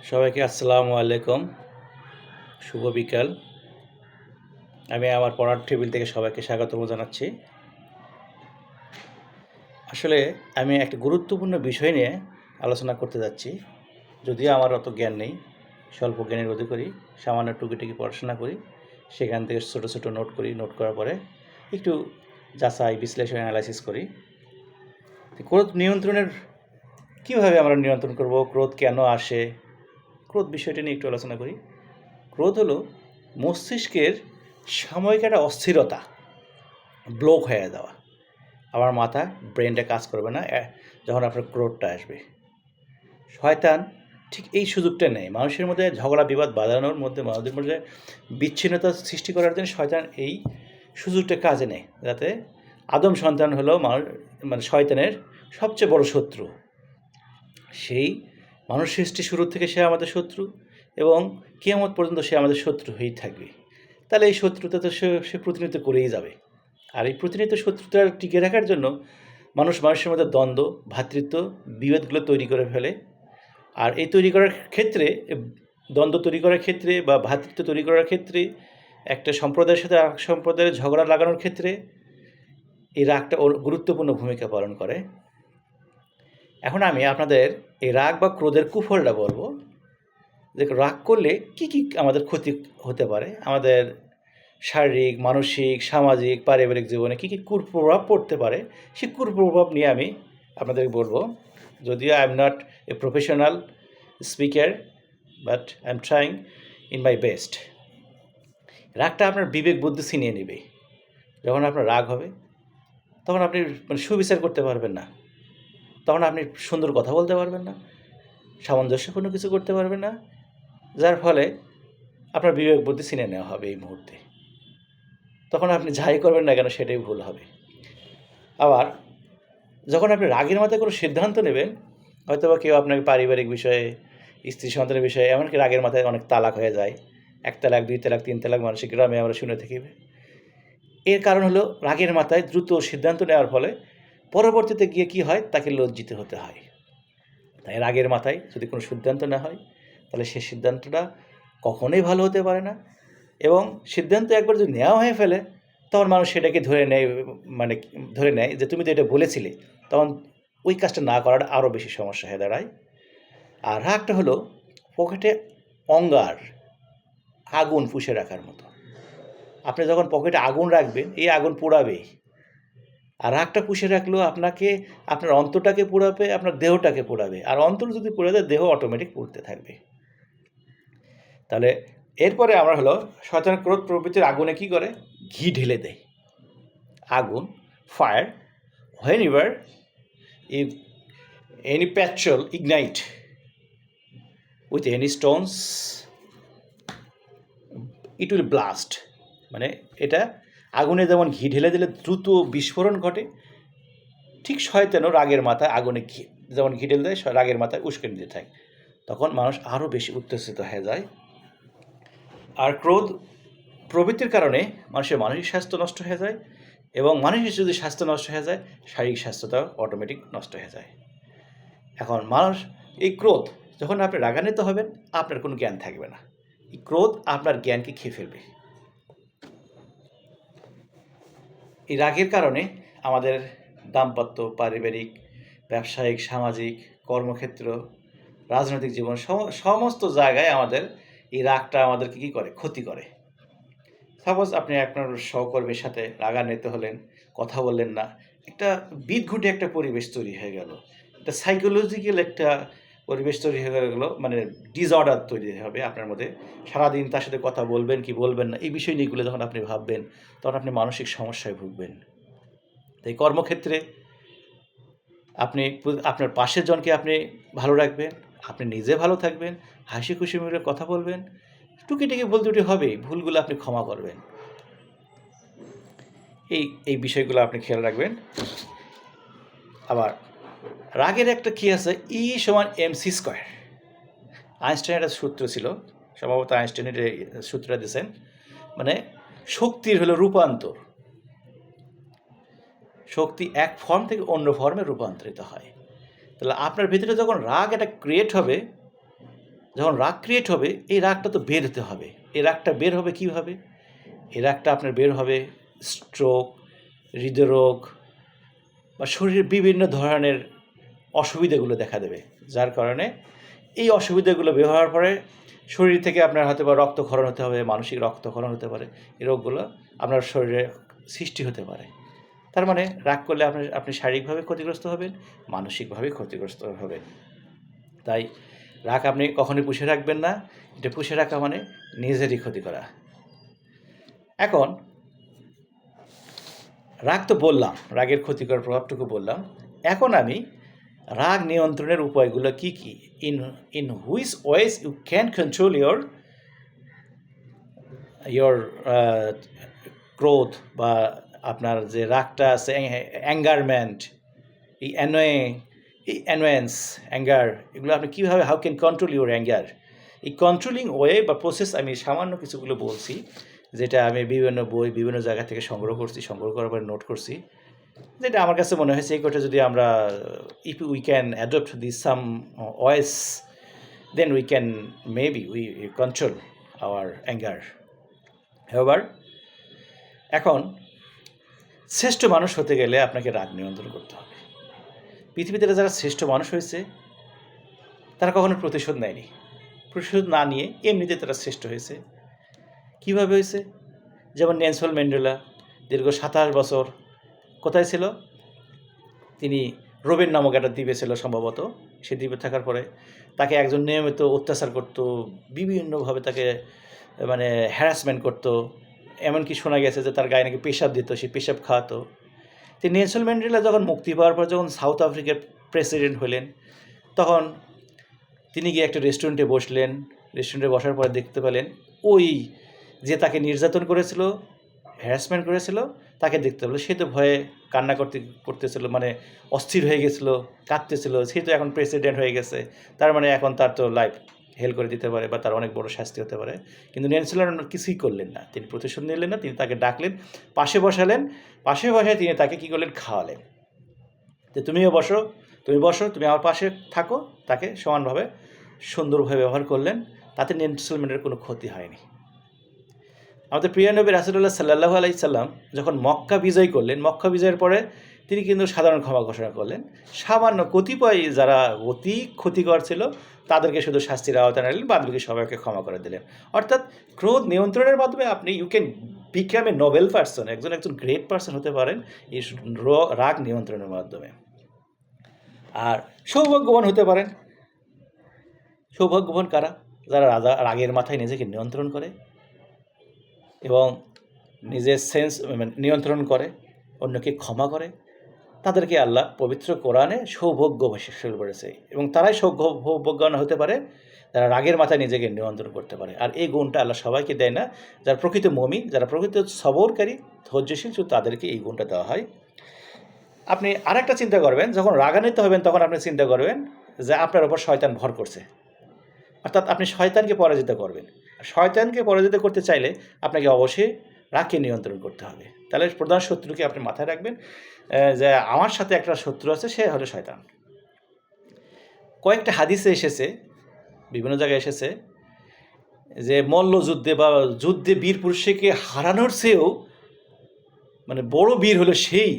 সবাইকে আসসালামু আলাইকুম। শুভ বিকাল। আমি আমার পড়ার টেবিল থেকে সবাইকে স্বাগতম জানাচ্ছি। আসলে আমি একটা গুরুত্বপূর্ণ বিষয় নিয়ে আলোচনা করতে যাচ্ছি। যদিও আমার অত জ্ঞান নেই, স্বল্প জ্ঞানের অধিকারী, সামান্য টুকিটাকি পড়াশোনা করি, সেখান থেকে ছোটো ছোটো নোট করি, নোট করার পরে একটু যাচাই বিশ্লেষণ অ্যানালাইসিস করি। ক্রোধ নিয়ন্ত্রণের কীভাবে আমরা নিয়ন্ত্রণ করব, ক্রোধ কেন আসে, ক্রোধ বিষয়টি নিয়ে একটু আলোচনা করি। ক্রোধ হলো মস্তিষ্কের সাময়িক একটা অস্থিরতা, ব্লক হয়ে যাওয়া। আমার মাথা ব্রেনটা কাজ করবে না যখন আপনার ক্রোধটা আসবে। শয়তান ঠিক এই সুযোগটা নেই মানুষের মধ্যে ঝগড়া বিবাদ বাঁধানোর মধ্যে, মানুষের মধ্যে বিচ্ছিন্নতা সৃষ্টি করার জন্য শয়তান এই সুযোগটা কাজে নেয়, যাতে আদম সন্তান হলো মানে শয়তানের সবচেয়ে বড় শত্রু। সেই মানুষ সৃষ্টি শুরু থেকে সে আমাদের শত্রু এবং কিয়ামত পর্যন্ত সে আমাদের শত্রু হয়েই থাকবে। তাহলে এই শত্রুতা তো সে প্রতিনিয়ত করেই যাবে। আর এই প্রতিনিয়ত শত্রুতা টিকে রাখার জন্য মানুষের মধ্যে দ্বন্দ্ব, ভ্রাতৃত্ব, বিভেদগুলো তৈরি করে ফেলে। আর এই তৈরি করার ক্ষেত্রে, দ্বন্দ্ব তৈরি করার ক্ষেত্রে বা ভ্রাতৃত্ব তৈরি করার ক্ষেত্রে, একটা সম্প্রদায়ের সাথে আরেক সম্প্রদায়ের ঝগড়া লাগানোর ক্ষেত্রে এই রাগটা গুরুত্বপূর্ণ ভূমিকা পালন করে। এখন আমি আপনাদের এই রাগ বা ক্রোধের কুফলটা বলবো, যে রাগ করলে কি কি আমাদের ক্ষতি হতে পারে, আমাদের শারীরিক, মানসিক, সামাজিক, পারিবারিক জীবনে কী কী কুপ্রভাব পড়তে পারে, সেই কুপ্রভাব নিয়ে আমি আপনাদেরকে বলবো। যদিও I am not a professional speaker, but I am trying in my best. রাগটা আপনার বিবেক বুদ্ধি ছিনিয়ে নেবে। যখন আপনার রাগ হবে তখন আপনি সুবিচার করতে পারবেন না, তখন আপনি সুন্দর কথা বলতে পারবেন না, সামঞ্জস্যপূর্ণ কিছু করতে পারবেন না, যার ফলে আপনার বিবেক বুদ্ধি ছিনিয়ে নেওয়া হবে এই মুহূর্তে। তখন আপনি যাই করবেন না কেন সেটাই ভুল হবে। আবার যখন আপনি রাগের মাথায় কোনো সিদ্ধান্ত নেবেন, হয়তো বা কেউ আপনাকে পারিবারিক বিষয়ে, স্ত্রী সন্তানের বিষয়ে, এমনকি রাগের মাথায় অনেক তালাক হয়ে যায়, 1 তালাক, 2 তালাক, 3 তালাক মানুষের গ্রামে আমরা শুনে থাকি। এর কারণ হলো রাগের মাথায় দ্রুত সিদ্ধান্ত নেওয়ার ফলে পরবর্তীতে গিয়ে কী হয়, তাকে লজ্জিত হতে হয়। তাই রাগের মাথায় যদি কোনো সিদ্ধান্ত না হয়, তাহলে সেই সিদ্ধান্তটা কখনোই ভালো হতে পারে না। এবং সিদ্ধান্ত একবার যদি নেওয়া হয়ে ফেলে, তখন মানুষ সেটাকে ধরে নেয় যে তুমি তো এটা বলেছিলে, তখন ওই কাজটা না করাটা আরও বেশি সমস্যা হয়ে দাঁড়ায়। আর রাগটা হলো পকেটে অঙ্গার, আগুন পুষে রাখার মতো। আপনি যখন পকেটে আগুন রাখবেন, এই আগুন পোড়াবেই। আর রাগটা পুষে রাখলেও আপনার অন্তরটাকে পোড়াবে, আপনার দেহটাকে পোড়াবে। আর অন্তর যদি পোড়ে দেয়, দেহ অটোমেটিক পুড়তে থাকবে। তাহলে এরপরে আমরা হলো শয়তান ক্রোধ প্রবৃত্তির আগুনে কী করে, ঘি ঢেলে দেয়। আগুন, fire, whenever if any petrol ignite with any stones it will blast। মানে এটা আগুনে যেমন ঘি ঢেলে দিলে দ্রুত বিস্ফোরণ ঘটে, ঠিক শয়তানও রাগের মাথায় আগুনে যেমন ঘি ঢেলে দেয়, রাগের মাথায় উস্কানি দিতে থাকে, তখন মানুষ আরও বেশি উত্তেজিত হয়ে যায়। আর ক্রোধ প্রবৃত্তির কারণে মানুষের মানসিক স্বাস্থ্য নষ্ট হয়ে যায়, এবং মানসিক যদি স্বাস্থ্য নষ্ট হয়ে যায়, শারীরিক স্বাস্থ্যটাও অটোমেটিক নষ্ট হয়ে যায়। এখন মানুষ এই ক্রোধ, যখন আপনি রাগান্বিত হবেন, আপনার কোনো জ্ঞান থাকবে না। এই ক্রোধ আপনার জ্ঞানকে খেয়ে ফেলবে। এই রাগের কারণে আমাদের দাম্পত্য, পারিবারিক, ব্যবসায়িক, সামাজিক, কর্মক্ষেত্র, রাজনৈতিক জীবন, সমস্ত জায়গায় আমাদের এই রাগটা আমাদেরকে কী করে, ক্ষতি করে। সাপোজ আপনি আপনার সহকর্মীর সাথে রাগান্বিত হলেন, কথা বললেন না, একটা বিদঘুটে একটা পরিবেশ তৈরি হয়ে গেল, একটা সাইকোলজিক্যাল একটা পরিবেশ তৈরি হয়ে গেলো, মানে ডিসঅর্ডার তৈরি হবে আপনার মধ্যে। সারাদিন তার সাথে কথা বলবেন কি বলবেন না, এই বিষয় নিয়েগুলো যখন আপনি ভাববেন, তখন আপনি মানসিক সমস্যায় ভুগবেন। তাই কর্মক্ষেত্রে আপনি আপনার পাশের জনকে আপনি ভালো রাখবেন, আপনি নিজে ভালো থাকবেন, হাসি খুশি মিলে কথা বলবেন, টুকিটাকি ভুল ত্রুটি হবেই, ভুলগুলো আপনি ক্ষমা করবেন। এই বিষয়গুলো আপনি খেয়াল রাখবেন। আবার রাগের একটা কী আছে, E=mc²। আইনস্টাইনের একটা সূত্র ছিল, সম্ভবত আইনস্টাইনের সূত্রটা দিয়েছেন, মানে শক্তির হলো রূপান্তর। শক্তি এক ফর্ম থেকে অন্য ফর্মে রূপান্তরিত হয়। তাহলে আপনার ভিতরে যখন রাগ এটা ক্রিয়েট হবে, যখন রাগ ক্রিয়েট হবে, এই রাগটা তো বের হতে হবে। এই রাগটা বের হবে কীভাবে? এই রাগটা আপনার বের হবে স্ট্রোক, হৃদরোগ বা শরীরের বিভিন্ন ধরনের অসুবিধাগুলো দেখা দেবে, যার কারণে এই অসুবিধাগুলো বের হওয়ার পরে শরীর থেকে আপনার হয়তো বা রক্তক্ষরণ হতে হবে, মানসিক রক্তক্ষরণ হতে পারে। এই রোগগুলো আপনার শরীরে সৃষ্টি হতে পারে। তার মানে রাগ করলে আপনি শারীরিকভাবে ক্ষতিগ্রস্ত হবেন, মানসিকভাবে ক্ষতিগ্রস্ত হবেন। তাই রাগ আপনি কখনোই পুষে রাখবেন না। এটা পুষে রাখা মানে নিজেরই ক্ষতি করা। এখন রাগ তো বললাম, রাগের ক্ষতিকর প্রভাবটুকু বললাম। এখন আমি রাগ নিয়ন্ত্রণের উপায়গুলো কী কী, in which ways you can control your ক্রোধ বা আপনার যে রাগটা আছে, অ্যাঙ্গারমেন্ট, এই অ্যানোয়েন্স, অ্যাঙ্গার, এগুলো আপনি কীভাবে, how can control your anger. এই কন্ট্রোলিং ওয়ে বা প্রসেস আমি সামান্য কিছুগুলো বলছি, যেটা আমি বিভিন্ন বই, বিভিন্ন জায়গা থেকে সংগ্রহ করার পরে নোট করছি, যেটা আমার কাছে মনে হয়েছে এই কথা যদি আমরা, if we can adopt this some ways, then we can maybe we control our anger. এবার এখন শ্রেষ্ঠ মানুষ হতে গেলে আপনাকে রাগ নিয়ন্ত্রণ করতে হবে। পৃথিবীতে যারা শ্রেষ্ঠ মানুষ হয়েছে তারা কখনো প্রতিশোধ নেয়নি। প্রতিশোধ না নিয়ে এমনিতে তারা শ্রেষ্ঠ হয়েছে। কীভাবে হয়েছে? যেমন নেলসন ম্যান্ডেলা দীর্ঘ 27 বছর কোথায় ছিল? তিনি রোবেন নামক একটা দ্বীপে ছিল সম্ভবত। সে দ্বীপে থাকার পরে তাকে একজন নিয়মিত অত্যাচার করত, বিভিন্নভাবে তাকে মানে হ্যারাসমেন্ট করত। এমনকি শোনা গেছে যে তার গায়ে নাকি পেশাব দিত, সে পেশাব খাওয়াতো। তো নেলসন ম্যান্ডেলা যখন মুক্তি পাওয়ার পর যখন সাউথ আফ্রিকার প্রেসিডেন্ট হলেন, তখন তিনি গিয়ে একটা রেস্টুরেন্টে বসলেন। রেস্টুরেন্টে বসার পরে দেখতে পেলেন ওই যে তাকে নির্যাতন করেছিল, হ্যারাসমেন্ট করেছিল, তাকে দেখতে পেল। সে তো ভয়ে কান্না করতেছিল, মানে অস্থির হয়ে গেছিলো, কাঁদতেছিল। সে তো এখন প্রেসিডেন্ট হয়ে গেছে, তার মানে এখন তার তো লাইফ হেল করে দিতে পারে বা তার অনেক বড় শাস্তি হতে পারে। কিন্তু নেলসন কিছুই করলেন না, তিনি প্রতিশোধ নিলেন না। তিনি তাকে ডাকলেন, পাশে বসালেন, পাশে বসে তিনি তাকে কী করলেন, খাওয়ালেন। যে তুমিও বসো, তুমি আমার পাশে থাকো, তাকে সমানভাবে সুন্দরভাবে ব্যবহার করলেন। তাতে নেলসন ম্যান্ডেলার কোনো ক্ষতি হয়নি। আমাদের প্রিয় নবী রাসূলুল্লাহ সাল্লাল্লাহু আলাইহি সাল্লাম যখন মক্কা বিজয় করলেন, মক্কা বিজয়ের পরে তিনি কিন্তু সাধারণ ক্ষমা ঘোষণা করলেন। সামান্য কতিপয় যারা অতি ক্ষতিকর ছিল তাদেরকে শুধু শাস্তির আওতায় আনলেন, বাদবাকি সবাইকে ক্ষমা করে দিলেন। অর্থাৎ ক্রোধ নিয়ন্ত্রণের মাধ্যমে আপনি you can become a noble person, একজন গ্রেট পারসন হতে পারেন এই রাগ নিয়ন্ত্রণের মাধ্যমে। আর সৌভাগ্যবান হতে পারেন। সৌভাগ্যবান কারা? যারা রাগের মাথায় নিজেকে নিয়ন্ত্রণ করে এবং নিজের সেন্স নিয়ন্ত্রণ করে, অন্যকে ক্ষমা করে, তাদেরকে আল্লাহ পবিত্র কোরআনে সৌভাগ্যবাসী করেছে। এবং তারাই সৌভাগ্যবান হতে পারে যারা রাগের মাথায় নিজেকে নিয়ন্ত্রণ করতে পারে। আর এই গুণটা আল্লাহ সবাইকে দেয় না। যারা প্রকৃত মুমিন, যারা প্রকৃত সবরকারী, ধৈর্যশীল, তাদেরকে এই গুণটা দেওয়া হয়। আপনি আরেকটা চিন্তা করবেন, যখন রাগান্বিত হবেন তখন আপনি চিন্তা করবেন যে আপনার ওপর শয়তান ভর করছে। অর্থাৎ আপনি শয়তানকে পরাজিত করবেন। শয়তানকে পরাজিত করতে চাইলে আপনাকে অবশ্যই রাগকে নিয়ন্ত্রণ করতে হবে। তাহলে প্রধান শত্রুকে আপনি মাথায় রাখবেন যে আমার সাথে একটা শত্রু আছে, সে হলো শয়তান। কয়েকটা হাদিসে এসেছে, বিভিন্ন জায়গায় এসেছে যে মল্লযুদ্ধে বা যুদ্ধে বীর পুরুষকে হারানোর চেয়েও মানে বড় বীর হলো সেই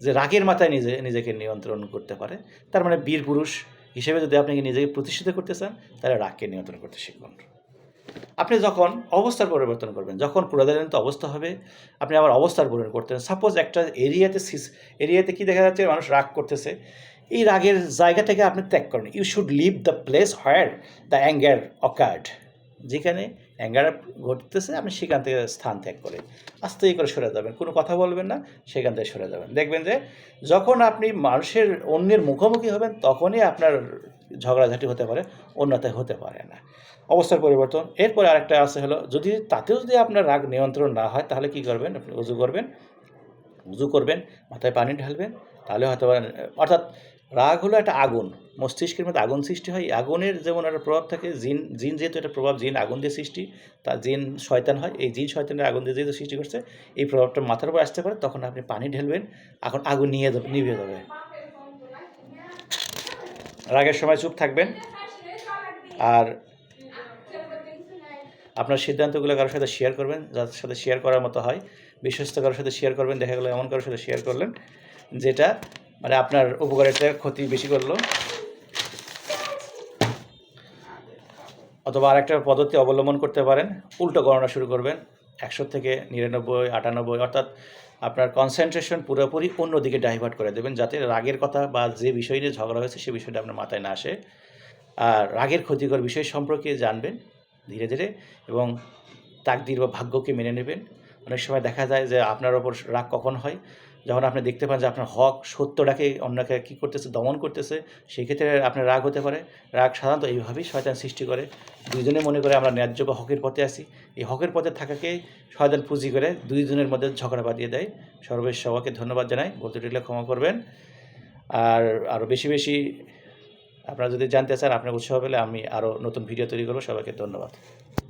যে রাগের মাথায় নিজেকে নিয়ন্ত্রণ করতে পারে। তার মানে বীর পুরুষ হিসেবে যদি আপনি নিজেকে প্রতিষ্ঠিত করতে চান, তাহলে রাগকে নিয়ন্ত্রণ করতে শিখুন। আপনি যখন অবস্থার পরিবর্তন করবেন, যখন ক্রোধান্বিত অবস্থা হবে, আপনি আবার অবস্থার পরিবর্তন করতেন। সাপোজ একটা এরিয়াতে কি দেখা যাচ্ছে, মানুষ রাগ করতেছে, এই রাগের জায়গা থেকে আপনি ত্যাগ করেন। You should leave the place where the anger occurred. যেখানে অ্যাঙ্গার ঘটতেছে আপনি সেখান থেকে স্থান ত্যাগ করে আস্তে করে সরে যাবেন, কোনো কথা বলবেন না, সেখান থেকে সরে যাবেন। দেখবেন যে যখন আপনি মানুষের অন্যের মুখোমুখি হবেন তখনই আপনার ঝগড়াঝাটি হতে পারে, অন্যথায় হতে পারে না। অবস্থার পরিবর্তন। এরপরে আরেকটা আছে হলো, তাতেও যদি আপনার রাগ নিয়ন্ত্রণ না হয়, তাহলে কী করবেন? আপনি উজু করবেন, মাথায় পানি ঢালবেন, তাহলে হয়তো অর্থাৎ রাগ হলো একটা আগুন, মস্তিষ্কের মধ্যে আগুন সৃষ্টি হয়। আগুনের যেমন একটা প্রভাব থাকে, জিন যেহেতু একটা প্রভাব, জিন আগুন দিয়ে সৃষ্টি, তা জিন শয়তান হয়, এই জিন শয়তানের আগুন দিয়ে যেহেতু সৃষ্টি করছে, এই প্রভাবটা মাথার উপর আসতে পারে। তখন আপনি পানি ঢেলবেন, এখন আগুন নিভে যাবে। রাগের সময় চুপ থাকবেন। আর আপনার সিদ্ধান্তগুলো কারোর সাথে শেয়ার করবেন, যার সাথে শেয়ার করার মতো হয়, বিশ্বস্ত কারোর সাথে শেয়ার করবেন। দেখা গেলো এমন কারোর সাথে শেয়ার করলেন যেটা মানে আপনার উপকারের থেকে ক্ষতি বেশি করলো। অথবা আরেকটা পদ্ধতি অবলম্বন করতে পারেন, উল্টো গণনা শুরু করবেন 100 থেকে 99, 98, অর্থাৎ আপনার কনসেন্ট্রেশন পুরোপুরি অন্যদিকে ডাইভার্ট করে দেবেন, যাতে রাগের কথা বা যে বিষয় নিয়ে ঝগড়া হয়েছে সে বিষয়টা আপনার মাথায় না আসে। আর রাগের ক্ষতিকর বিষয় সম্পর্কে জানবেন ধীরে ধীরে, এবং তাকদির বা ভাগ্যকে মেনে নেবেন। অনেক সময় দেখা যায় যে আপনার ওপর রাগ কখন হয়, যখন আপনি দেখতে পান যে আপনার হক সত্যটাকে অন্যকে কী করতেছে, দমন করতেছে, সেই ক্ষেত্রে আপনার রাগ হতে পারে। রাগ সাধারণত এইভাবেই শয়তান সৃষ্টি করে। দুইজনে মনে করে আমরা ন্যায্য বা হকের পথে আছি, এই হকের পথে থাকাকে শয়তান পুঁজি করে দুইজনের মধ্যে ঝগড়া বাঁধিয়ে দেয়। সর্বশেষ সবাইকে ধন্যবাদ জানাই, বলতে ত্রুটি হলে ক্ষমা করবেন। আর আরও বেশি বেশি আপনারা যদি জানতে চান, আপনার উৎসাহ পেলে আমি আরও নতুন ভিডিও তৈরি করব। সবাইকে ধন্যবাদ।